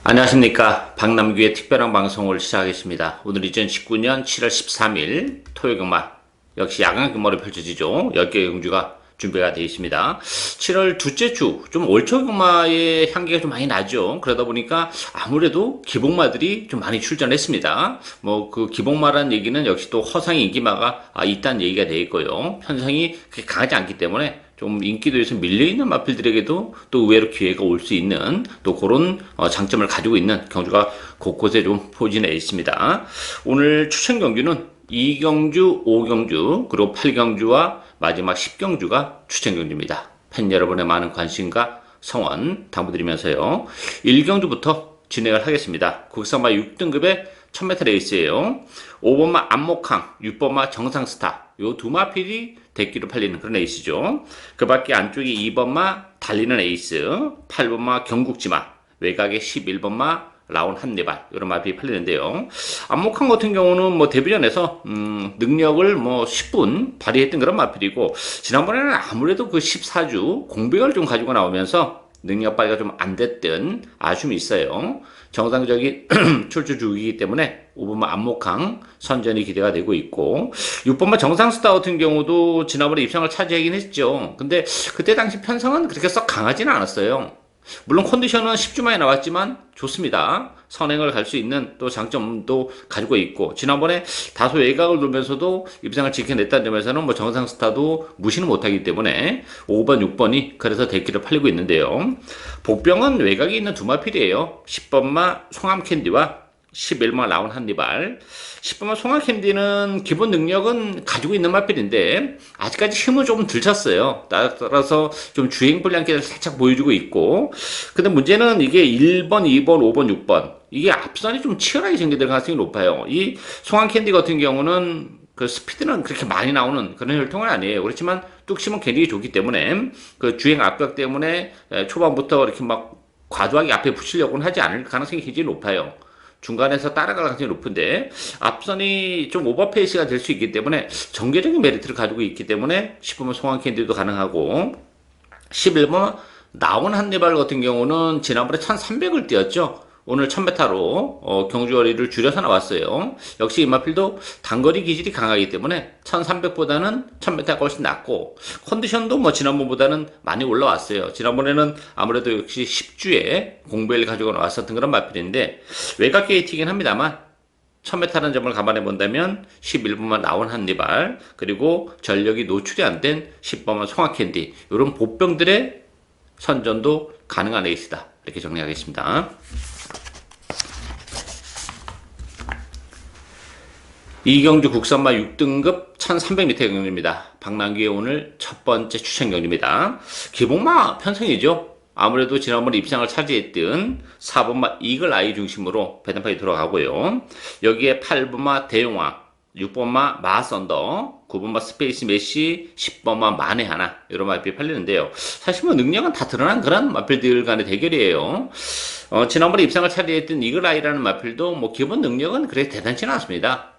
안녕하십니까. 박남규의 특별한 방송을 시작하겠습니다. 오늘 2019년 7월 13일 토요일 경마, 역시 야간 경마로 펼쳐지죠. 10개의 경주가 준비가 되어 있습니다. 7월 둘째 주, 좀 월초 경마의 향기가 좀 많이 나죠. 그러다 보니까 아무래도 기복마들이 좀 많이 출전했습니다. 뭐 그 기복마라는 얘기는 역시 또 허상의 인기마가 있다는 얘기가 되어 있고요. 편성이 그렇게 강하지 않기 때문에 좀 인기도에서 밀려있는 마필들에게도 또 의외로 기회가 올 수 있는 또 그런 장점을 가지고 있는 경주가 곳곳에 좀 포진해 있습니다. 오늘 추천 경주는 2경주, 5경주, 그리고 8경주와 마지막 10경주가 추천 경주입니다. 팬 여러분의 많은 관심과 성원 당부드리면서요. 1경주부터 진행을 하겠습니다. 국산마 6등급의 1000m 레이스예요. 5번마 안목항, 6번마 정상스타, 요 두 마필이 대기로 팔리는 그런 에이스죠. 그 밖에 안쪽에 2번마 달리는 에이스, 8번마 경국지마, 외곽에 11번마 라온 한네발, 이런 마필이 팔리는데요. 안목항 같은 경우는 뭐 데뷔전에서 능력을 뭐 10분 발휘했던 그런 마필이고, 지난번에는 아무래도 그 14주 공백을 좀 가지고 나오면서 능력 발휘가 좀 안 됐던 아쉬움이 있어요. 정상적인 출주 주기이기 때문에 5번마 안목항 선전이 기대가 되고 있고, 6번마 정상스타 같은 경우도 지난번에 입상을 차지하긴 했죠. 근데 그때 당시 편성은 그렇게 썩 강하지는 않았어요. 물론 컨디션은 10주 만에 나왔지만 좋습니다. 선행을 갈 수 있는 또 장점도 가지고 있고, 지난번에 다소 외곽을 돌면서도 입상을 지켜냈다는 점에서는 뭐 정상 스타도 무시는 못하기 때문에 5번, 6번이 그래서 대기를 팔리고 있는데요. 복병은 외곽에 있는 두 마필이에요. 10번마 송암캔디와 11번 라운 한니발. 10번만 송화캔디는 기본 능력은 가지고 있는 마필인데 아직까지 힘은 좀 들쳤어요. 따라서 좀 주행 불량기를 살짝 보여주고 있고, 근데 문제는 이게 1번, 2번, 5번, 6번 이게 앞선이 좀 치열하게 전개될 가능성이 높아요. 이 송화캔디 같은 경우는 그 스피드는 그렇게 많이 나오는 그런 혈통은 아니에요. 그렇지만 뚝심은 굉장히 좋기 때문에 그 주행 압박 때문에 초반부터 이렇게 막 과도하게 앞에 붙이려고는 하지 않을 가능성이 굉장히 높아요. 중간에서 따라갈 가능성이 높은데 앞선이 좀 오버페이스가 될 수 있기 때문에 전개적인 메리트를 가지고 있기 때문에 10번 송환캔디도 가능하고, 11번 나온 한니발 같은 경우는 지난번에 1300을 뛰었죠. 오늘 1000m로 경주거리를 줄여서 나왔어요. 역시 이마필도 단거리 기질이 강하기 때문에 1300보다는 1000m가 훨씬 낫고, 컨디션도 뭐 지난번보다는 많이 올라왔어요. 지난번에는 아무래도 역시 10주에 공백을 가지고 나왔었던 그런 마필인데 외곽 게이트이긴 합니다만 1000m라는 점을 감안해 본다면 11번만 나온 한니발, 그리고 전력이 노출이 안 된 10번만 송화캔디, 이런 보병들의 선전도 가능한 레이스다, 이렇게 정리하겠습니다. 2경주 국산마 6등급 1300m 경주입니다. 박남규의 오늘 첫 번째 추천 경주입니다. 기복마 편성이죠. 아무래도 지난번에 입상을 차지했던 4번마 이글 아이 중심으로 배당판이 들어가고요. 여기에 8번마 대용화, 6번마 마선더, 9번마 스페이스 메시, 10번마 만에 하나, 이런 마필이 팔리는데요. 사실 뭐 능력은 다 드러난 그런 마필들 간의 대결이에요. 지난번에 입상을 차지했던 이글 아이라는 마필도 뭐 기본 능력은 그렇게 대단치는 않습니다.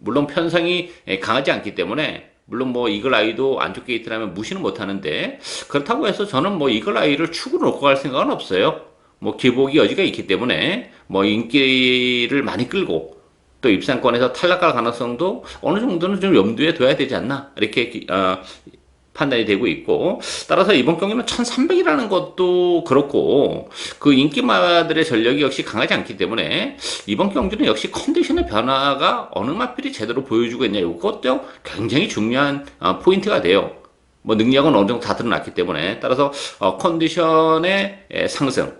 물론 편성이 강하지 않기 때문에, 물론 뭐 이글 아이도 안쪽 게이트라면 무시는 못하는데, 그렇다고 해서 저는 뭐 이글 아이를 축으로 놓고 갈 생각은 없어요. 뭐 기복이 여지가 있기 때문에 뭐 인기를 많이 끌고 또 입상권에서 탈락할 가능성도 어느 정도는 좀 염두에 둬야 되지 않나, 이렇게 판단이 되고 있고, 따라서 이번 경기는 1300이라는 것도 그렇고 그 인기마들의 전력이 역시 강하지 않기 때문에 이번 경기는 역시 컨디션의 변화가 어느 마필이 제대로 보여주고 있냐, 이것도 굉장히 중요한 포인트가 돼요. 뭐 능력은 어느 정도 다 드러났기 때문에, 따라서 컨디션의 상승,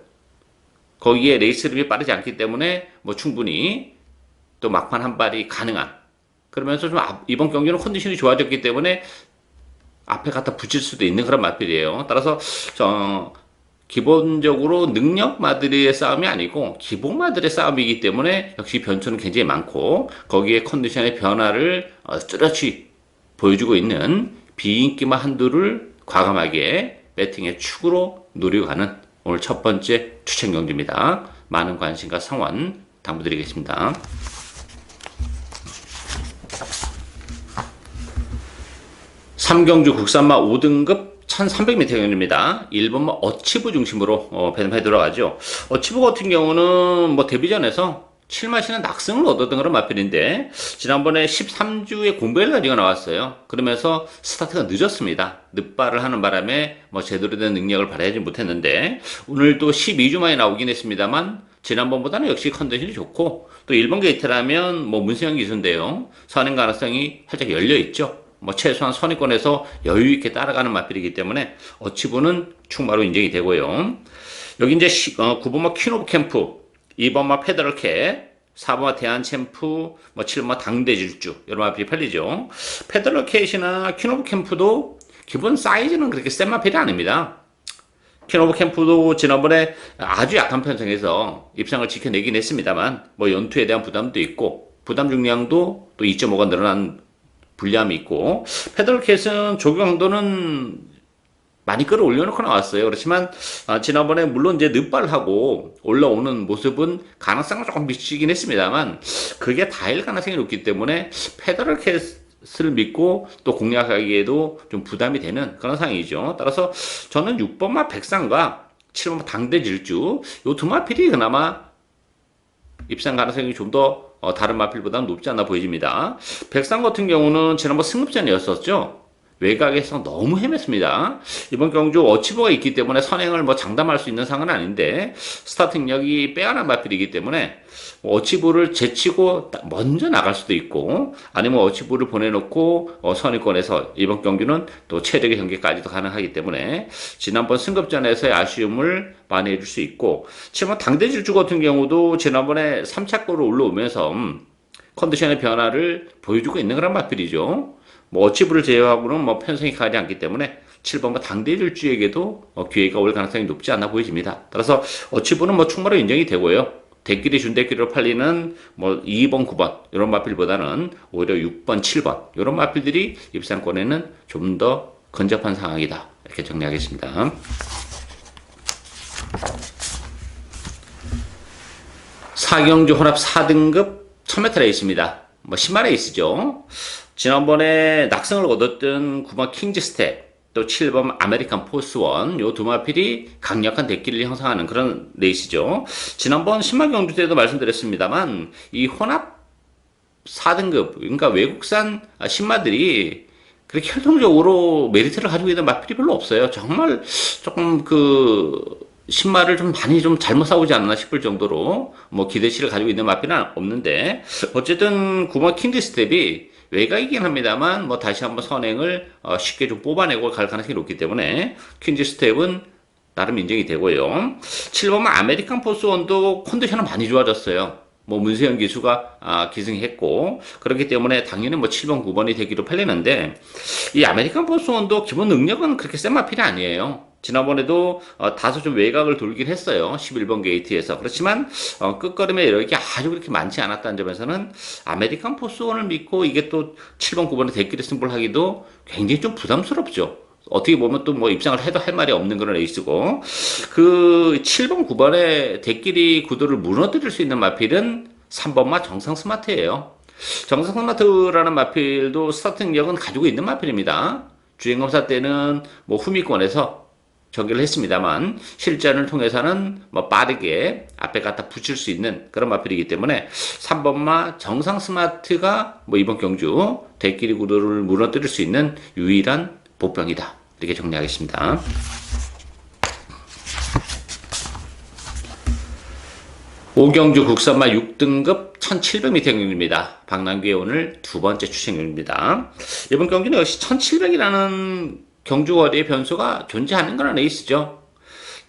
거기에 레이스 림이 빠르지 않기 때문에 뭐 충분히 또 막판 한 발이 가능한, 그러면서 좀 이번 경기는 컨디션이 좋아졌기 때문에 앞에 갖다 붙일 수도 있는 그런 마필이에요. 따라서 기본적으로 능력마들의 싸움이 아니고 기복마들의 싸움이기 때문에 역시 변수는 굉장히 많고, 거기에 컨디션의 변화를 뚜렷이 보여주고 있는 비인기마 한두를 과감하게 배팅의 축으로 노리고 가는 오늘 첫 번째 추천 경주입니다. 많은 관심과 성원 당부드리겠습니다. 3경주 국산마 5등급 1300m 경입니다. 1번 어치브 중심으로 배당해 들어가죠. 어치브 같은 경우는 데뷔전에서 7마시는 낙승을 얻었던 그런 마필인데 지난번에 13주에 공백을 가지고 나왔어요. 그러면서 스타트가 늦었습니다. 늦발을 하는 바람에 제대로 된 능력을 발휘하지 못했는데 오늘도 12주 만에 나오긴 했습니다만 지난번보다는 역시 컨디션이 좋고 또 1번 게이트라면 문세영 기수인데요. 선행 가능성이 활짝 열려 있죠. 최소한 선의권에서 여유 있게 따라가는 마필이기 때문에 어치브는 충마로 인정이 되고요. 여기 이제 9번마 퀸 오브 캠프, 2번마 페더럴 캣, 4번마 대한 챔프, 7번마 당대 질주 이런 마필이 팔리죠. 페더럴 캣이나 퀸 오브 캠프도 기본 사이즈는 그렇게 센 마필이 아닙니다. 퀸 오브 캠프도 지난번에 아주 약한 편성에서 입상을 지켜내긴 했습니다만 연투에 대한 부담도 있고 부담 중량도 또 2.5가 늘어난 불리함이 있고 페더럴 캣은 조교 강도는 많이 끌어올려놓고 나왔어요. 그렇지만 지난번에 물론 이제 늦발하고 올라오는 모습은 가능성을 조금 미치긴 했습니다만 그게 다일 가능성이 높기 때문에 페더럴 캣을 믿고 또 공략하기에도 좀 부담이 되는 그런 상황이죠. 따라서 저는 6번마 백상과 7번마 당대 질주 요 두 마필이 그나마 입상 가능성이 좀 더 다른 마필보다는 높지 않나 보여집니다. 백상 같은 경우는 지난번 승급전이었었죠. 외곽에서 너무 헤맸습니다. 이번 경주 어치버가 있기 때문에 선행을 장담할 수 있는 상은 아닌데 스타팅력이 빼어난 마필이기 때문에 어치부를 제치고 먼저 나갈 수도 있고 아니면 어치부를 보내놓고 선의권에서 이번 경기는 또 최적의 경기까지도 가능하기 때문에 지난번 승급전에서의 아쉬움을 많이 해줄 수 있고 지금 당대질주 같은 경우도 지난번에 3차골로 올라오면서 컨디션의 변화를 보여주고 있는 그런 마필이죠. 어치부를 제외하고는 편성이 강하지 않기 때문에 7번과 당대질주에게도 기회가 올 가능성이 높지 않아 보여집니다. 따라서 어치부는 충분히 인정이 되고요. 대끼리 준대끼리로 팔리는 2번, 9번 이런 마필보다는 오히려 6번, 7번 이런 마필들이 입상권에는 좀 더 근접한 상황이다. 이렇게 정리하겠습니다. 4경주 혼합 4등급 1000m 레이스입니다. 10만 레이스죠. 지난번에 낙승을 얻었던 9번 킹즈 스텝 또 7번 아메리칸 포스원 요 두 마필이 강력한 대끼를 형성하는 그런 레이스죠. 지난번 10만 경주 때도 말씀드렸습니다만 이 혼합 4등급 그러니까 외국산 신마들이 그렇게 혈통적으로 메리트를 가지고 있는 마필이 별로 없어요. 정말 조금 신마를 좀 많이 좀 잘못 싸우지 않나 싶을 정도로 기대치를 가지고 있는 마필은 없는데 어쨌든 9번 킹즈 스텝이 외곽이긴 합니다만 다시 한번 선행을 쉽게 좀 뽑아내고 갈 가능성이 높기 때문에 퀸즈 스텝은 나름 인정이 되고요. 7번 아메리칸 포스원도 컨디션은 많이 좋아졌어요. 문세영 기수가 기승했고 그렇기 때문에 당연히 7번 9번이 되기로 팔리는데 이 아메리칸 포스원도 기본 능력은 그렇게 센 마필이 아니에요. 지난번에도 다소 좀 외곽을 돌긴 했어요. 11번 게이트에서. 그렇지만 끝걸음에 이렇게 아주 그렇게 많지 않았다는 점에서는 아메리칸 포스원을 믿고 이게 또 7번 9번의 대끼리 승부를 하기도 굉장히 좀 부담스럽죠. 어떻게 보면 또 입상을 해도 할 말이 없는 그런 에이스고 그 7번 9번의 대끼리 구도를 무너뜨릴 수 있는 마필은 3번마 정상 스마트예요. 정상 스마트라는 마필도 스타팅력은 가지고 있는 마필입니다. 주행검사 때는 후미권에서 전개를 했습니다만 실전을 통해서는 빠르게 앞에 갖다 붙일 수 있는 그런 마필이기 때문에 3번마 정상 스마트가 이번 경주 대끼리 구도를 무너뜨릴 수 있는 유일한 보병이다. 이렇게 정리하겠습니다. 오경주 국산마 6등급 1700m 경기입니다. 박남규의 오늘 두 번째 출전 경기입니다. 이번 경기는 역시 1700이라는 경주거리의 변수가 존재하는 그런 레이스죠.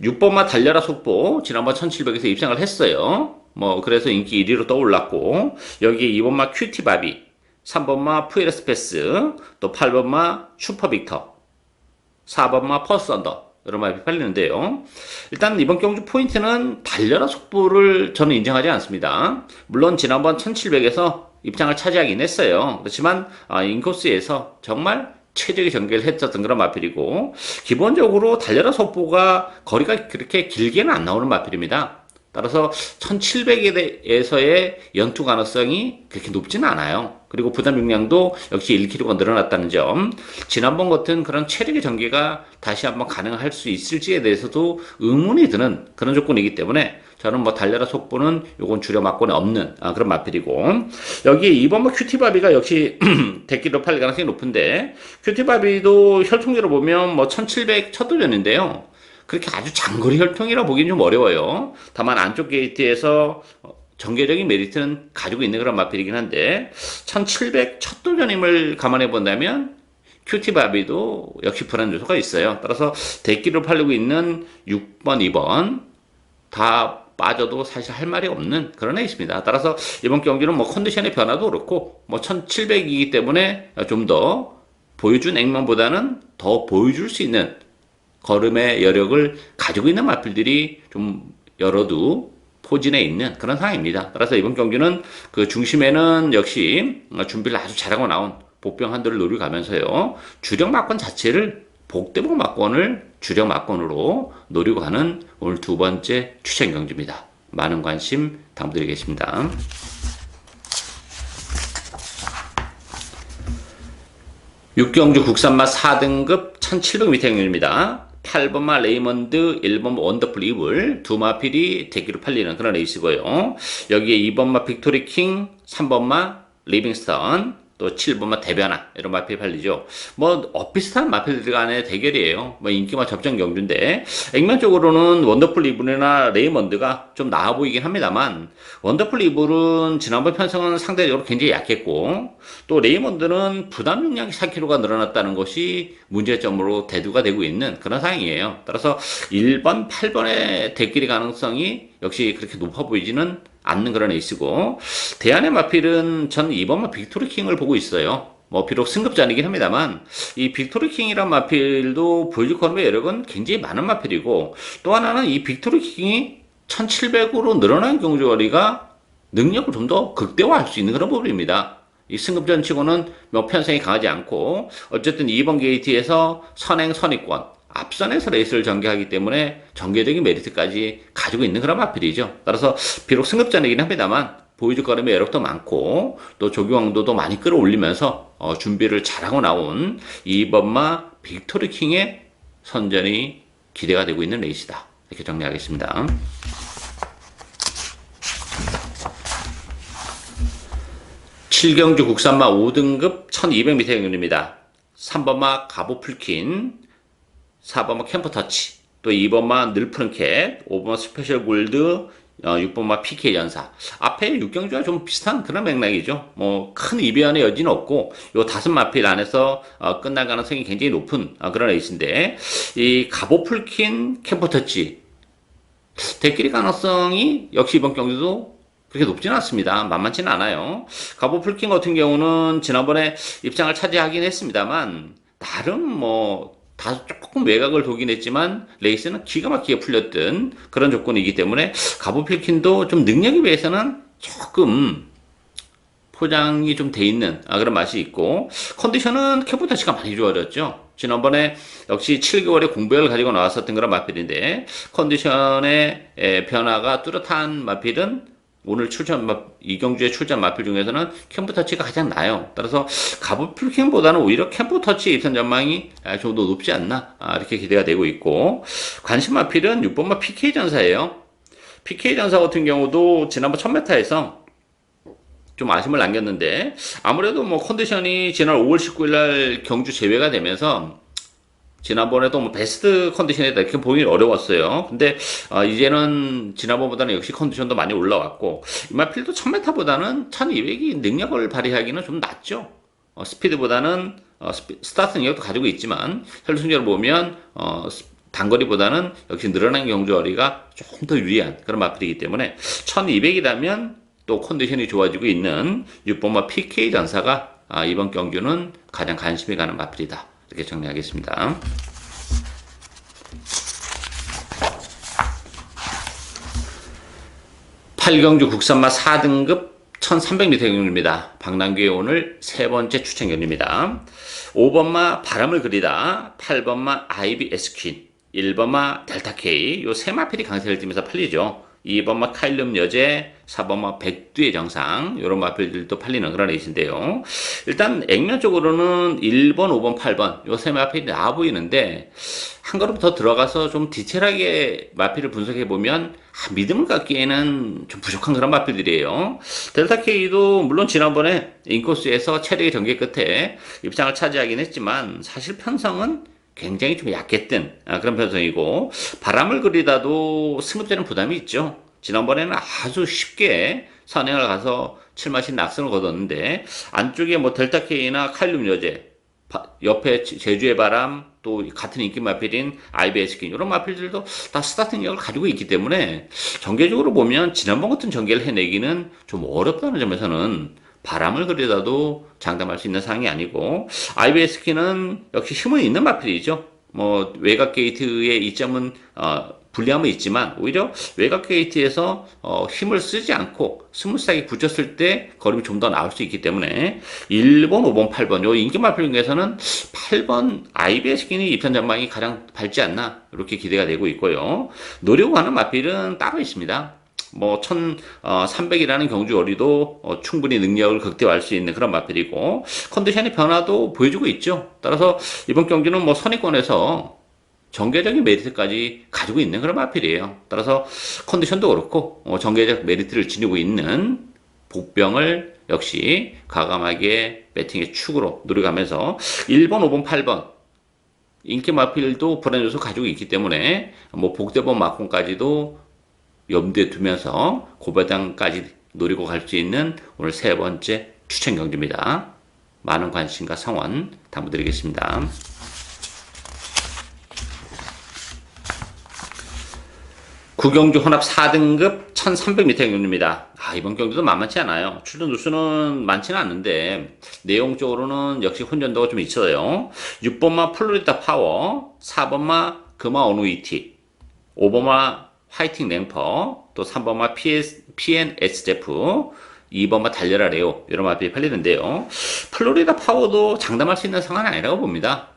6번마 달려라 속보 지난번 1700에서 입상을 했어요. 그래서 인기 1위로 떠올랐고 여기에 2번마 큐티바비 3번마 푸에르스페스 또 8번마 슈퍼빅터 4번마 퍼스언더 이런 말이 팔리는데요. 일단 이번 경주 포인트는 달려라 속보를 저는 인정하지 않습니다. 물론 지난번 1700에서 입장을 차지하긴 했어요. 그렇지만 인코스에서 정말 최적의 전개를 했었던 그런 마필이고 기본적으로 달려라 속보가 거리가 그렇게 길게는 안 나오는 마필입니다. 따라서 1700에서의 연투 가능성이 그렇게 높지는 않아요. 그리고 부담 용량도 역시 1kg가 늘어났다는 점. 지난번 같은 그런 체력의 전개가 다시 한번 가능할 수 있을지에 대해서도 의문이 드는 그런 조건이기 때문에 저는 뭐 달려라 속보는 요건 주력 막권에 없는 그런 마필이고, 여기 이번 뭐 큐티바비가 역시 대기로 팔릴 가능성이 높은데, 큐티바비도 혈통으로 보면 뭐 1700 첫 도전인데요. 그렇게 아주 장거리 혈통이라 보기는 좀 어려워요. 다만 안쪽 게이트에서 전개적인 메리트는 가지고 있는 그런 마필이긴 한데, 1700 첫 도전임을 감안해 본다면 큐티바비도 역시 불안 요소가 있어요. 따라서 대기로 팔리고 있는 6번, 2번 다 빠져도 사실 할 말이 없는 그런 애 있습니다. 따라서 이번 경기는 뭐 컨디션의 변화도 그렇고 뭐 1700이기 때문에 좀 더 보여준 액면보다는 더 보여줄 수 있는 걸음의 여력을 가지고 있는 마필들이 좀 열어두 포진해 있는 그런 상황입니다. 따라서 이번 경기는 그 중심에는 역시 준비를 아주 잘하고 나온 복병 한도를 노리고 가면서요. 주력 막권 자체를 복대복 막권을 주력 막권으로 노리고 가는 오늘 두 번째 추천 경주입니다. 많은 관심 당부드리겠습니다. 육경주 국산마 4등급 1700m 경주입니다. 8번마 레이먼드, 1번마 원더풀 이블 두 마필이 대기로 팔리는 그런 레이스고요. 여기에 2번마 빅토리 킹, 3번마 리빙스턴, 또 7번마 대변화 이런 마필이 팔리죠. 뭐 비슷한 마필들 간의 대결이에요. 뭐 인기마 접전 경주인데 액면적으로는 원더풀 이블이나 레이먼드가 좀 나아 보이긴 합니다만, 원더풀 이블은 지난번 편성은 상대적으로 굉장히 약했고, 또 레이먼드는 부담 용량이 4kg가 늘어났다는 것이 문제점으로 대두가 되고 있는 그런 상황이에요. 따라서 1번, 8번의 대끼리 가능성이 역시 그렇게 높아 보이지는 않는 그런 에이스고, 대안의 마필은 전 2번마 빅토리 킹을 보고 있어요. 뭐 비록 승급자이긴 합니다만 이 빅토리 킹이란 마필도 보여줄 걸음의 여력은 굉장히 많은 마필이고, 또 하나는 이 빅토리 킹이 1700으로 늘어난 경주거리가 능력을 좀 더 극대화할 수 있는 그런 부분입니다. 이 승급전 치고는 뭐 편성이 강하지 않고, 어쨌든 2번 게이트에서 선행 선입권 앞선에서 레이스를 전개하기 때문에 전개적인 메리트까지 가지고 있는 그런 마필이죠. 따라서 비록 승급전이긴 합니다만 보여줄 걸음의 여력도 많고 또 조경도도 많이 끌어올리면서 준비를 잘하고 나온 2번마 빅토리 킹의 선전이 기대가 되고 있는 레이스다. 이렇게 정리하겠습니다. 칠경주 국산마 5등급 1200m 경주입니다. 3번마 가보풀킨, 4번마 캠퍼터치, 또 2번마 늘프른캣, 5번마 스페셜 골드, 6번마 PK 연사. 앞에 6경주와 좀 비슷한 그런 맥락이죠. 뭐 큰 이변의 여지는 없고 요 다섯 마필 안에서 끝날 가능성이 굉장히 높은 그런 레이스인데, 이 가보풀킨 캠퍼터치 대끼리 가능성이 역시 이번 경주도 그렇게 높지는 않습니다. 만만치는 않아요. 가보풀킨 같은 경우는 지난번에 입장을 차지하긴 했습니다만 나름 뭐 다소 조금 외곽을 도긴 했지만 레이스는 기가 막히게 풀렸던 그런 조건이기 때문에 가보풀킨도 좀 능력에 비해서는 조금 포장이 좀 돼 있는 그런 맛이 있고, 컨디션은 캠퍼터치가 많이 좋아졌죠. 지난번에 역시 7개월의 공백을 가지고 나왔었던 그런 마필인데 컨디션의 변화가 뚜렷한 마필은 오늘 이경주의 출전 마필 중에서는 캠퍼터치가 가장 나아요. 따라서 가보풀킹보다는 오히려 캠퍼터치의 입선 전망이 좀 더 높지 않나 이렇게 기대가 되고 있고, 관심 마필은 6번마 PK 전사예요. PK 전사 같은 경우도 지난번 1000m에서 좀 아쉬움을 남겼는데 아무래도 뭐 컨디션이 지난 5월 19일 날 경주 제외가 되면서 지난번에도 뭐 베스트 컨디션이다 이렇게 보기 어려웠어요. 근데 이제는 지난번보다는 역시 컨디션도 많이 올라왔고, 이마필도 1000m보다는 1200이 능력을 발휘하기는 좀 낫죠. 스피드보다는 스타트 능력도 가지고 있지만 혈승적으로 보면 단거리보다는 역시 늘어난 경주거리가 조금 더 유리한 그런 마필이기 때문에 1200이라면 또 컨디션이 좋아지고 있는 6번마 PK 전사가 이번 경주는 가장 관심이 가는 마필이다. 이렇게 정리하겠습니다. 8경주 국산마 4등급 1300m 경주입니다. 박남규의 오늘 세 번째 추천 경주입니다. 5번마 바람을 그리다, 8번마 아이비 에스퀸, 1번마 델타 K, 요 세 마필이 강세를 띠면서 팔리죠. 2번마 칼륨 여제, 4번마 백두의 정상, 이런 마필들도 팔리는 그런 레이스인데요. 일단 액면적으로는 1번, 5번, 8번 요 세 마필이 나와 보이는데 한 걸음 더 들어가서 좀 디테일하게 마필을 분석해 보면 믿음을 갖기에는 좀 부족한 그런 마필들이에요. 델타 K도 물론 지난번에 인코스에서 최대의 전개 끝에 입장을 차지하긴 했지만 사실 편성은 굉장히 좀 약했던 그런 편성이고 바람을 그리다도 승급되는 부담이 있죠. 지난번에는 아주 쉽게 선행을 가서 7마신 낙선을 거뒀는데 안쪽에 뭐 델타 K나 칼륨 여제 옆에 제주의 바람 또 같은 인기 마필인 IBS킨 이런 마필들도 다 스타팅력을 가지고 있기 때문에 전개적으로 보면 지난번 같은 전개를 해내기는 좀 어렵다는 점에서는 바람을 그리다도 장담할 수 있는 상황이 아니고 IBS킨은 역시 힘은 있는 마필이죠. 뭐 외곽 게이트의 이점은 불리함은 있지만 오히려 외곽 게이트에서 힘을 쓰지 않고 스무스하게 붙였을 때 거림이 좀 더 나올 수 있기 때문에 1번, 5번, 8번 요 인기 마필 중에서는 8번 IBS킨이 입선 전망이 가장 밝지 않나 이렇게 기대가 되고 있고요. 노려고 하는 마필은 따로 있습니다. 뭐 1300이라는 경주 거리도 충분히 능력을 극대화할 수 있는 그런 마필이고 컨디션의 변화도 보여주고 있죠. 따라서 이번 경기는 뭐 선의권에서 전개적인 메리트까지 가지고 있는 그런 마필이에요. 따라서 컨디션도 그렇고 전개적 메리트를 지니고 있는 복병을 역시 과감하게 배팅의 축으로 노려가면서 1번, 5번, 8번 인기 마필도 불안 요소 가지고 있기 때문에 뭐 복대번 막공까지도 염두에 두면서 고배당까지 노리고 갈 수 있는 오늘 세 번째 추천 경주입니다. 많은 관심과 성원 당부드리겠습니다. 구경주 혼합 4등급 1300m 경주입니다. 이번 경주도 만만치 않아요. 출전 누수는 많지는 않는데 내용적으로는 역시 혼전도가 좀 있어요. 6번마 플로리다 파워, 4번마 금화 어누이티, 5번마 화이팅 랭퍼, 또 3번마 PNS 제프, 2번마 달려라 레오 이런 마필이 팔리는데요. 플로리다 파워도 장담할 수 있는 상황은 아니라고 봅니다.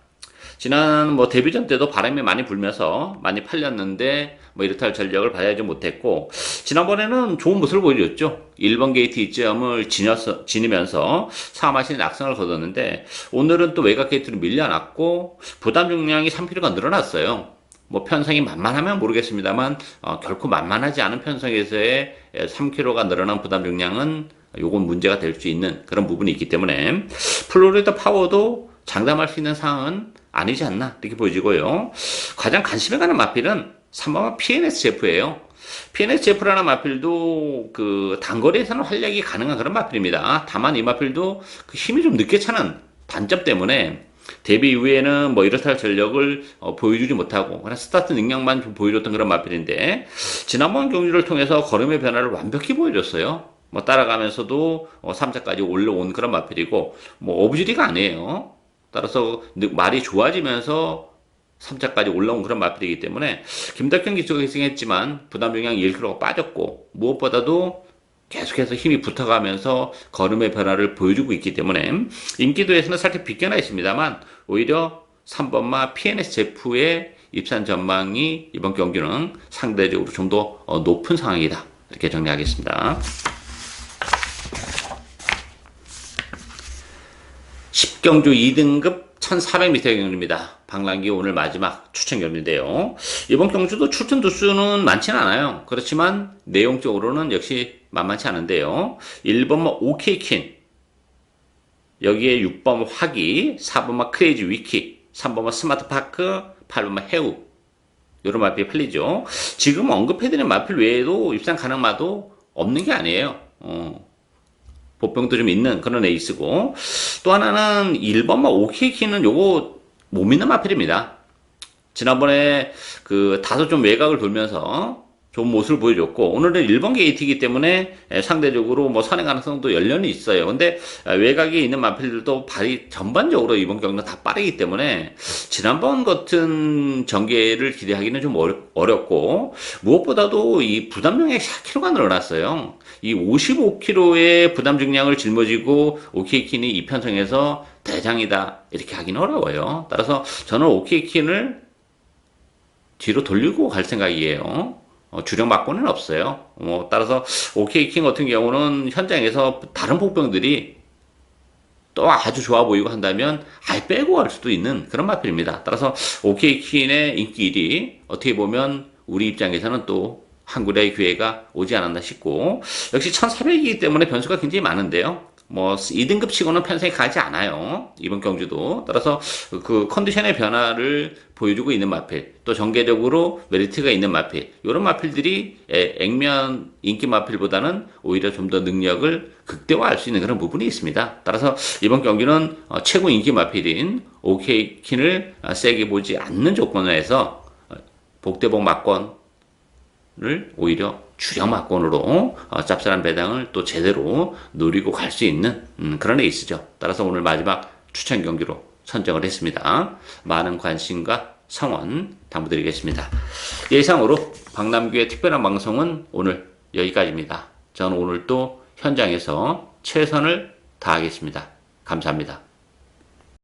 지난 뭐 데뷔전 때도 바람이 많이 불면서 많이 팔렸는데 뭐 이렇다 할 전력을 발휘하지 못했고 지난번에는 좋은 모습을 보여줬죠. 1번 게이트 이점을 지니면서 4마신 낙성을 거뒀는데 오늘은 또 외곽 게이트로 밀려났고 부담 중량이 3kg가 늘어났어요. 뭐 편성이 만만하면 모르겠습니다만 결코 만만하지 않은 편성에서의 3kg가 늘어난 부담 중량은 요건 문제가 될 수 있는 그런 부분이 있기 때문에 플로리다 파워도 장담할 수 있는 상황은 아니지 않나 이렇게 보여지고요. 가장 관심을 가는 마필은 3번마 PNSGF예요. PNSGF라는 마필도 그 단거리에서는 활약이 가능한 그런 마필입니다. 다만 이 마필도 그 힘이 좀 늦게 차는 단점 때문에 데뷔 이후에는 뭐 이렇다 할 전력을 보여주지 못하고 그냥 스타트 능력만 좀 보여줬던 그런 마필인데 지난번 경주를 통해서 걸음의 변화를 완벽히 보여줬어요. 뭐 따라가면서도 3차까지 올라온 그런 마필이고 뭐 어부지리가 아니에요. 따라서 말이 좋아지면서 3차까지 올라온 그런 마필이기 때문에 김덕현 기수가 희생했지만 부담 중량 1kg가 빠졌고 무엇보다도 계속해서 힘이 붙어가면서 걸음의 변화를 보여주고 있기 때문에 인기도에서는 살짝 비껴나 있습니다만 오히려 3번마 PNS 제프의 입산 전망이 이번 경기는 상대적으로 좀 더 높은 상황이다 이렇게 정리하겠습니다. 10경주 2등급 1400m 경주입니다. 방랑기 오늘 마지막 추천 경주인데요. 이번 경주도 출전 두수는 많지는 않아요. 그렇지만 내용적으로는 역시 만만치 않은데요. 1번마 OK킨, 여기에 6번마 화기, 4번마 크레이지 위키, 3번마 스마트파크, 8번마 해우 이런 마필이 팔리죠. 지금 언급해드린 마필 외에도 입상 가능마도 없는 게 아니에요. 보병도 좀 있는 그런 에이스고 또 하나는 1번마 OK키는 요거 못 믿는 마필입니다. 지난번에 그 다소 좀 외곽을 돌면서 좋은 모습을 보여줬고 오늘은 1번 게이트이기 때문에 상대적으로 뭐 선행 가능성도 열려는 있어요. 근데 외곽에 있는 마필들도 발이 전반적으로 이번 경기는 다 빠르기 때문에 지난번 같은 전개를 기대하기는 좀 어렵고 무엇보다도 이 부담 중량이 4kg가 늘어났어요. 이 55kg의 부담 중량을 짊어지고 OK킨이 이 편성에서 대장이다 이렇게 하기는 어려워요. 따라서 저는 OK킨을 뒤로 돌리고 갈 생각이에요. 주력 막고는 없어요. 따라서 OK킹 같은 경우는 현장에서 다른 복병들이 또 아주 좋아 보이고 한다면 아예 빼고 갈 수도 있는 그런 마필입니다. 따라서 OK킨의 인기 1위 어떻게 보면 우리 입장에서는 또 한 굴의 기회가 오지 않았나 싶고 역시 1400이기 때문에 변수가 굉장히 많은데요. 2등급 치고는 편성이 가지 않아요. 이번 경주도. 따라서 그 컨디션의 변화를 보여주고 있는 마필, 또 전개적으로 메리트가 있는 마필, 이런 마필들이 액면 인기 마필보다는 오히려 좀 더 능력을 극대화할 수 있는 그런 부분이 있습니다. 따라서 이번 경기는 최고 인기 마필인 OK킨을 세게 보지 않는 조건에서 복대복 막권 을 오히려 주력 막권으로 짭짤한 배당을 또 제대로 노리고 갈 수 있는 그런 에이스죠. 따라서 오늘 마지막 추천 경기로 선정을 했습니다. 많은 관심과 성원 당부드리겠습니다. 예상으로 박남규의 특별한 방송은 오늘 여기까지입니다. 저는 오늘 또 현장에서 최선을 다하겠습니다. 감사합니다.